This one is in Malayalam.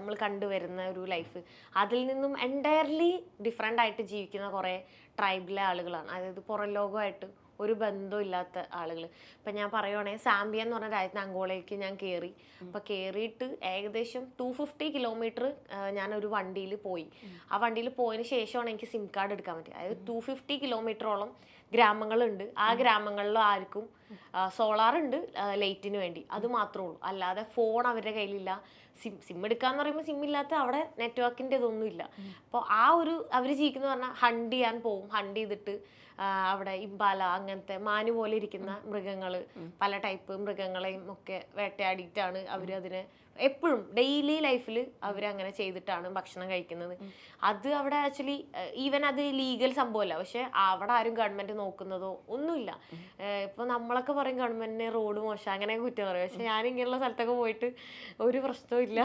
നമ്മൾ കണ്ടുവരുന്ന ഒരു ലൈഫ് അതിൽ നിന്നും എൻറ്റയർലി ഡിഫറെൻ്റ് ആയിട്ട് ജീവിക്കുന്ന കുറേ ട്രൈബിലെ ആളുകളാണ്. അതായത് പുറം ലോകമായിട്ട് ഒരു ബന്ധമില്ലാത്ത ആളുകൾ. ഇപ്പം ഞാൻ പറയുവാണെങ്കിൽ സാംബിയ എന്ന് പറഞ്ഞ രാജ്യത്തിന് അങ്കോളയ്ക്ക് ഞാൻ കയറി. അപ്പോൾ കയറിയിട്ട് ഏകദേശം 250 കിലോമീറ്റർ ഞാനൊരു വണ്ടിയിൽ പോയി. ആ വണ്ടിയിൽ പോയതിന് ശേഷമാണ് എനിക്ക് സിം കാർഡ് എടുക്കാൻ പറ്റിയത്. അതായത് 250 കിലോമീറ്ററോളം ഗ്രാമങ്ങളുണ്ട്. ആ ഗ്രാമങ്ങളിൽ ആർക്കും സോളാർ ഉണ്ട് ലൈറ്റിന് വേണ്ടി, അത് മാത്രമേ ഉള്ളൂ. അല്ലാതെ ഫോൺ അവരുടെ കയ്യിലില്ല. സിം എടുക്കാന്ന് പറയുമ്പോൾ സിം ഇല്ലാത്ത അവിടെ നെറ്റ്വർക്കിൻ്റെ ഇതൊന്നും ഇല്ല. അപ്പോൾ ആ ഒരു അവർ ജീവിക്കുന്ന പറഞ്ഞാൽ ഹണ്ട് ചെയ്യാൻ പോകും. ഹണ്ട് ചെയ്തിട്ട് അവിടെ ഇമ്പാല അങ്ങനത്തെ മാന് പോലെ ഇരിക്കുന്ന മൃഗങ്ങൾ, പല ടൈപ്പ് മൃഗങ്ങളെയും ഒക്കെ വേട്ടയാടിയിട്ടാണ് അവർ അതിനെ എപ്പോഴും ഡെയിലി ലൈഫിൽ അവരങ്ങനെ ചെയ്തിട്ടാണ് ഭക്ഷണം കഴിക്കുന്നത്. അത് അവിടെ ആക്ച്വലി ഈവൻ അത് ലീഗൽ സംഭവമല്ല. പക്ഷെ അവിടെ ആരും ഗവൺമെന്റ് നോക്കുന്നതോ ഒന്നുമില്ല. ഇപ്പൊ നമ്മളൊക്കെ പറയും ഗവൺമെന്റിന് റോഡ് മോശം അങ്ങനെയൊക്കെ കുറ്റം പറയും. പക്ഷെ ഞാൻ ഇങ്ങനെയുള്ള സ്ഥലത്തൊക്കെ പോയിട്ട് ഒരു പ്രശ്നവും ഇല്ല.